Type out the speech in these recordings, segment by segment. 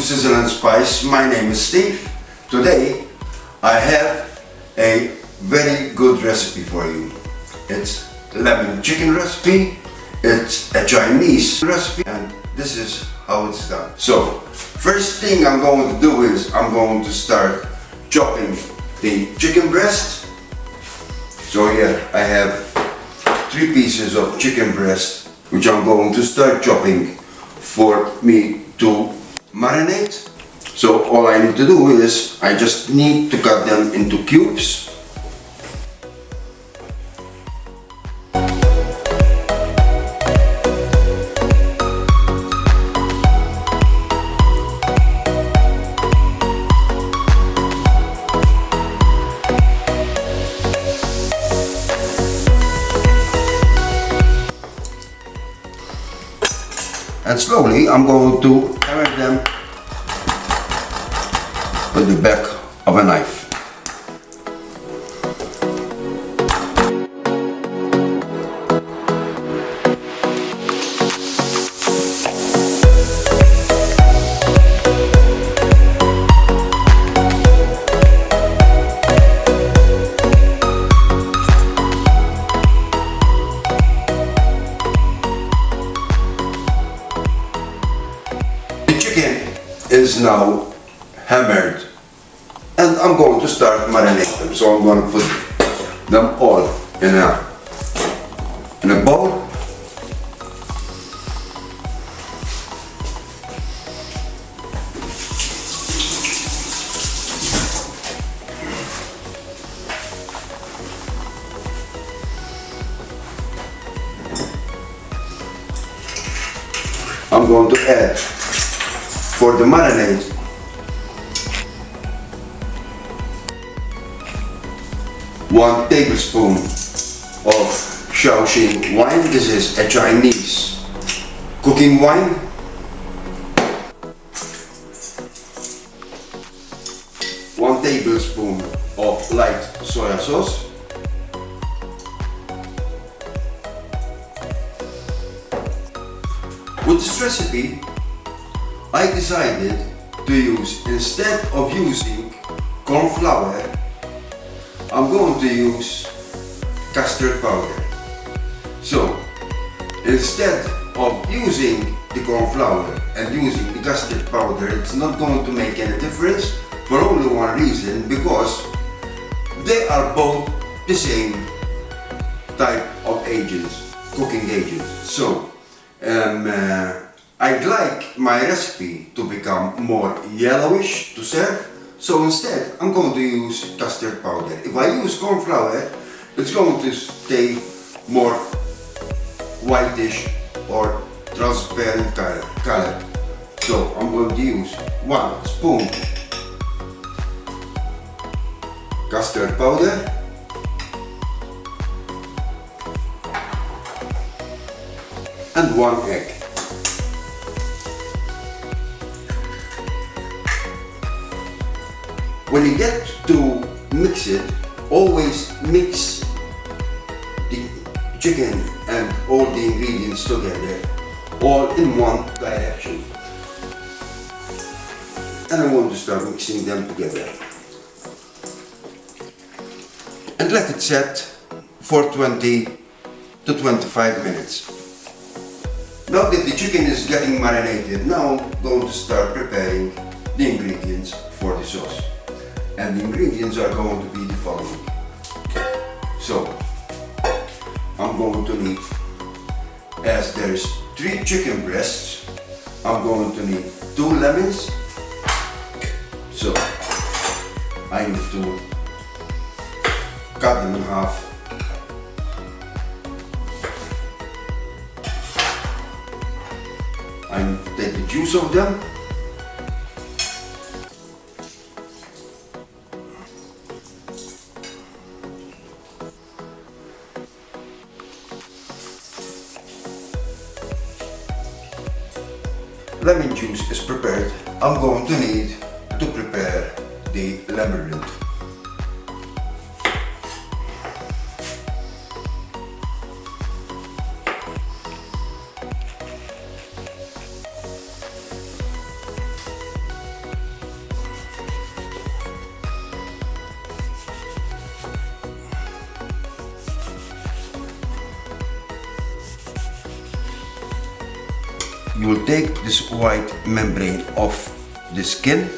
Sizzle and Spice. My name is Steve. Today I have a very good recipe for you. It's lemon chicken recipe. It's a Chinese recipe and this is how it's done. So first thing I'm going to do is I'm going to start chopping the chicken breast. So here I have 3 pieces of chicken breast which I'm going to start chopping for me to marinate. So all I need to do is I just need to cut them into cubes. And slowly I'm going to hammer them with the back of a knife. Is now hammered and I'm going to start marinate them. So I'm going to put them all in a bowl. I'm going to add for the marinade 1 tablespoon of Shaoxing wine. This is a Chinese cooking wine. 1 tablespoon of light soya sauce. With this recipe I decided to use, instead of using corn flour, I'm going to use custard powder. So instead of using the corn flour and using the custard powder, it's not going to make any difference for only one reason, because they are both the same type of agents, cooking agents. So I'd like my recipe to become more yellowish to serve, so instead I'm going to use custard powder. If I use corn flour, it's going to stay more whitish or transparent color. So I'm going to use 1 spoon custard powder, and 1 egg. When you get to mix it, always mix the chicken and all the ingredients together, all in one direction. And I want to start mixing them together. And let it set for 20 to 25 minutes. Now that the chicken is getting marinated, now I'm going to start preparing the ingredients for the sauce. And the ingredients are going to be the following. So I'm going to need, as there's 3 chicken breasts, I'm going to need 2 lemons. So I need to cut them in half. I need to take the juice of them. Lemon juice is prepared. I'm going to need to prepare the lemon root. you will take this white membrane off the skin,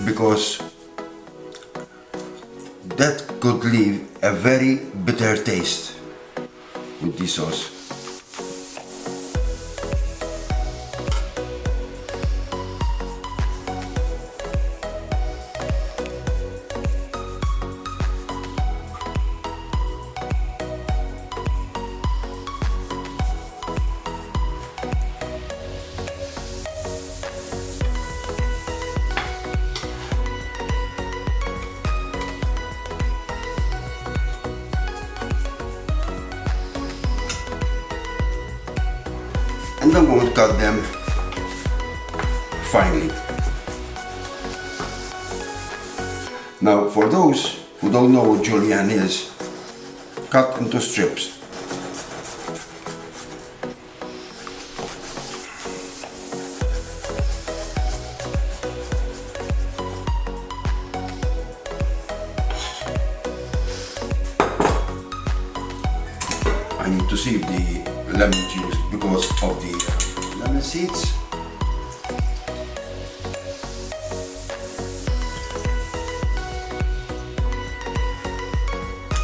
because that could leave a very bitter taste with this sauce. And I'm going to cut them finely. Now, for those who don't know what julienne is, cut into strips. I need to save the lemon juice because of the lemon seeds.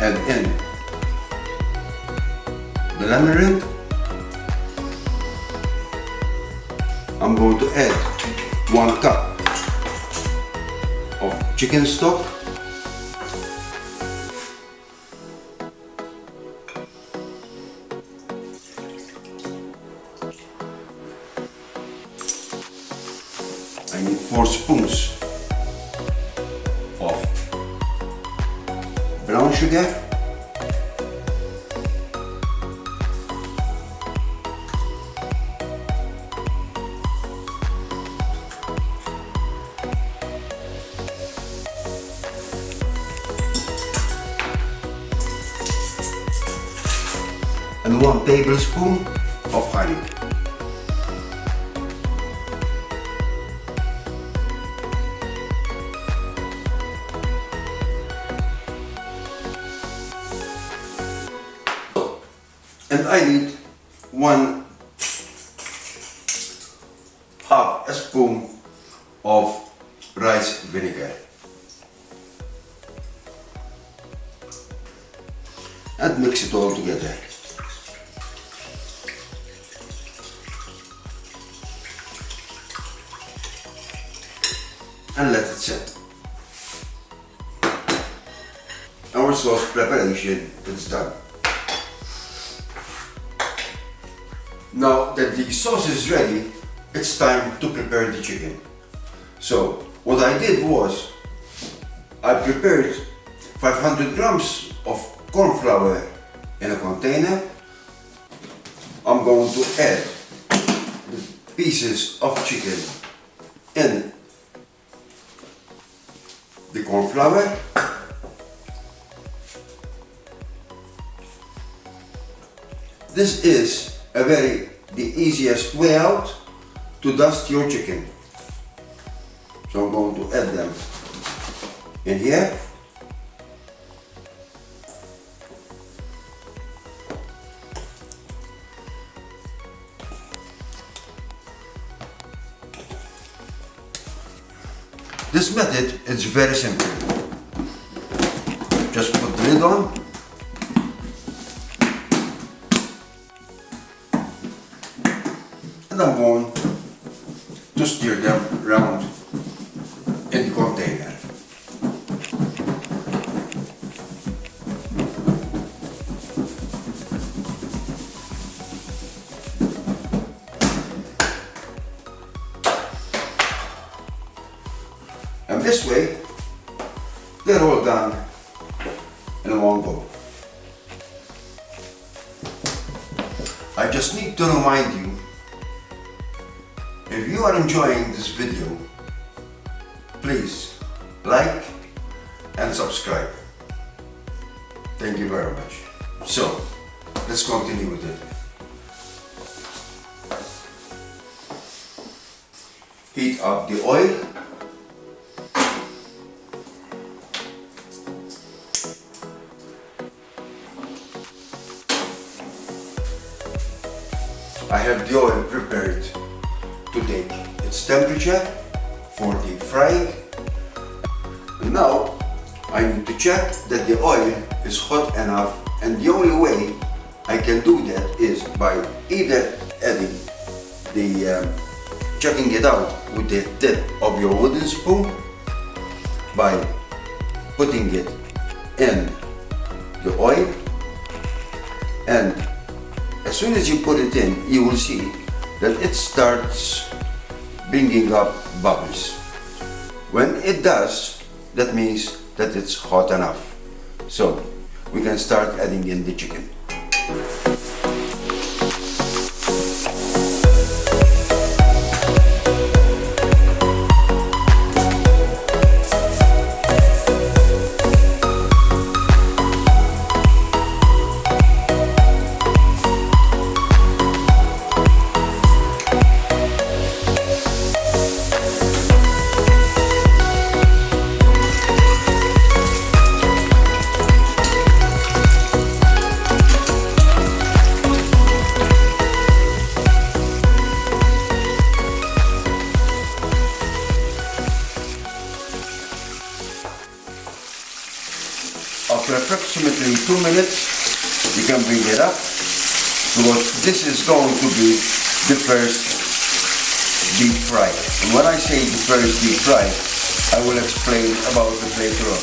Add in the lemon rind. I'm going to add 1 cup of chicken stock. I need 4 spoons of brown sugar, and 1 tablespoon of honey. And I need 1/2 a spoon of rice vinegar. And mix it all together. And let it set. Our sauce preparation is done. Now that the sauce is ready, it's time to prepare the chicken. So what I did was, I prepared 500 grams of corn flour in a container. I'm going to add the pieces of chicken in the corn flour. This is the easiest way out to dust your chicken. So I'm going to add them in here. This method is very simple. Just put the lid on. And I'm going to stir them around in the container. And this way, they're all done in one go. I just need to remind you, if you are enjoying this video, please like and subscribe. Thank you very much. So, let's continue with it. Heat up the oil. I have the oil prepared to take its temperature for deep frying. And now I need to check that the oil is hot enough, and the only way I can do that is by either adding checking it out with the tip of your wooden spoon, by putting it in the oil, and as soon as you put it in, you will see that it starts bringing up bubbles. When it does, that means that it's hot enough. So we can start adding in the chicken. After approximately 2 minutes, you can bring it up, because this is going to be the first deep fry. And when I say the first deep fry, I will explain about it later on.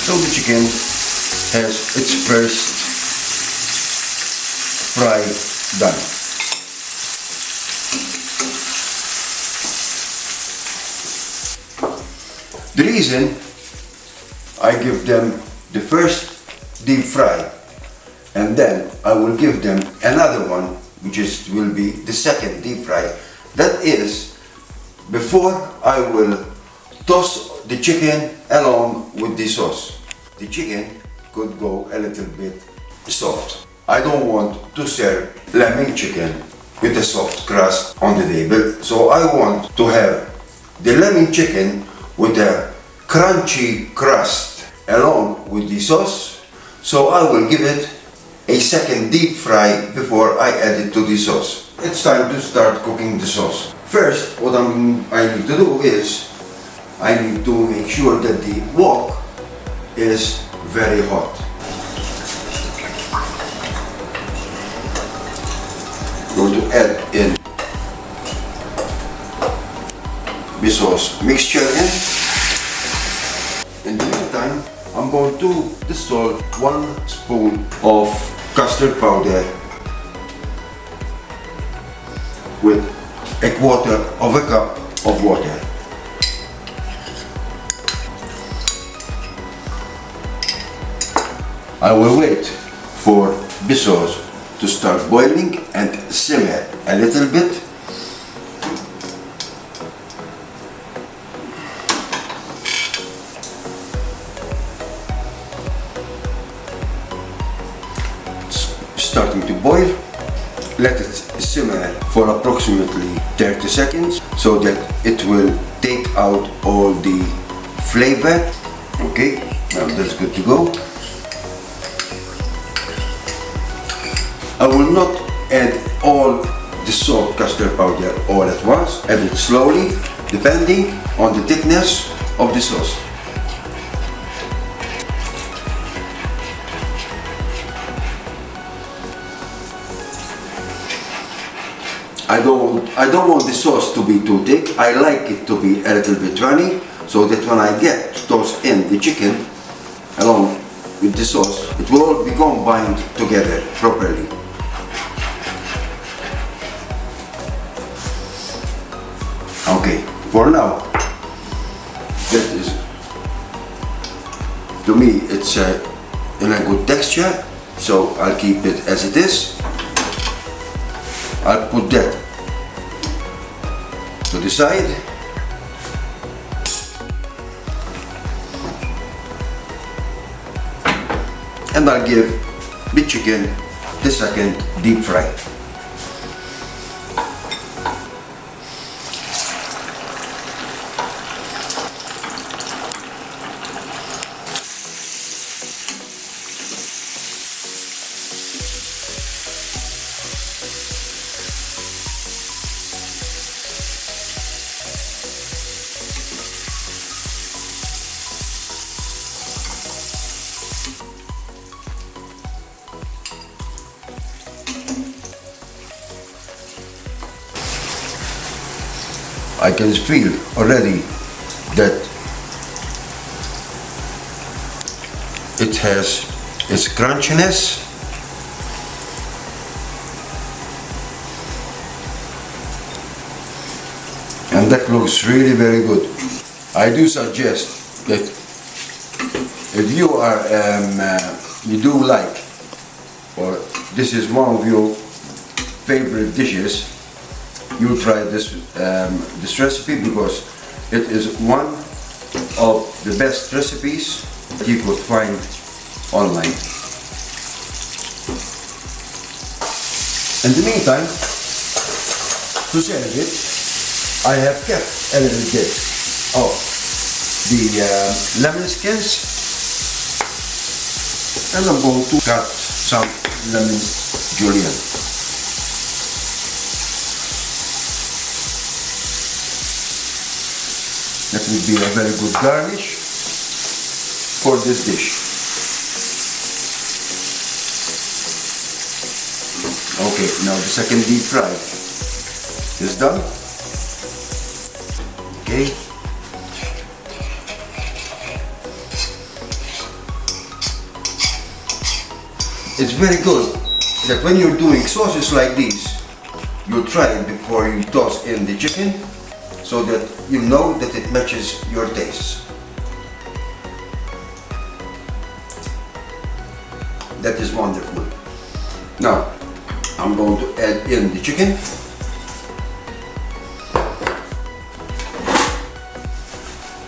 So the chicken has its first fry done. The reason I give them the first deep fry and then I will give them another one, which will be the second deep fry, that is before I will toss the chicken along with the sauce. The chicken could go a little bit soft. I don't want to serve lemon chicken with a soft crust on the table, so I want to have the lemon chicken with a crunchy crust along with the sauce, so I will give it a second deep fry before I add it to the sauce. It's time to start cooking the sauce. First, what I need to do is I need to make sure that the wok is very hot. Going to add in the sauce mixture in. In the meantime, I'm going to dissolve 1 spoon of custard powder with a quarter of a cup of water. I will wait for the sauce to start boiling and simmer a little bit. It's starting to boil. Let it simmer for approximately 30 seconds so that it will take out all the flavor. Okay, now that's good to go. all the salt custard powder all at once. Add it slowly, depending on the thickness of the sauce. I don't want the sauce to be too thick. I like it to be a little bit runny, so that when I get to toss in the chicken along with the sauce, it will all be combined together properly. Okay, for now, that is, to me, it's in a good texture, so I'll keep it as it is. I'll put that to the side. And I'll give the chicken the second deep fry. I can feel already that it has its crunchiness, and that looks really very good. I do suggest that if you are you do like, or this is one of your favorite dishes, you try this this recipe, because it is one of the best recipes that you could find online. In the meantime, to serve it, I have kept a little bit of the lemon skins, and I'm going to cut some lemon julienne. That would be a very good garnish for this dish. Okay, now the second deep fry is done. Okay. It's very good that when you're doing sauces like these, you try it before you toss in the chicken, so that you know that it matches your taste. That is wonderful. Now, I'm going to add in the chicken.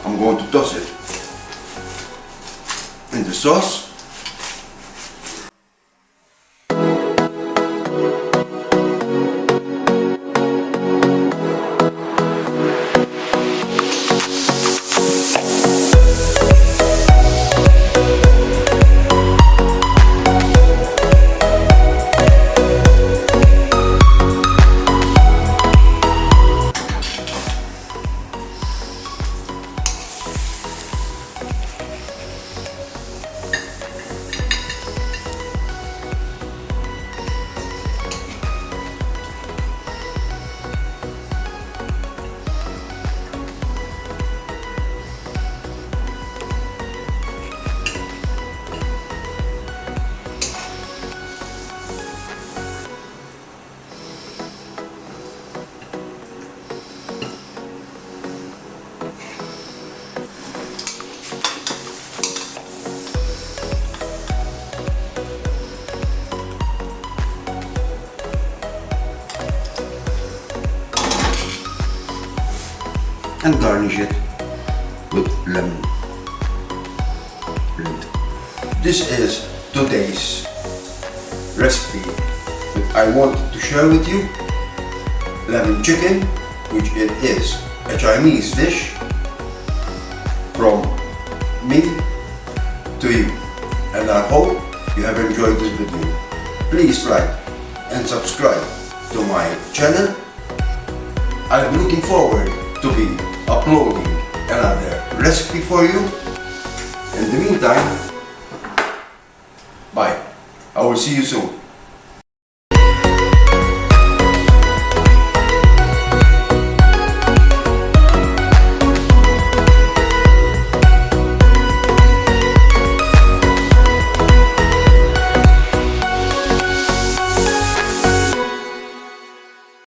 I'm going to toss it in the sauce. And garnish it with lemon. This is today's recipe that I wanted to share with you. Lemon chicken, which it is a Chinese dish from me to you. And I hope you have enjoyed this video. Please like and subscribe to my channel. I'm looking forward to be uploading another recipe for you. In the meantime, bye. I will see you soon.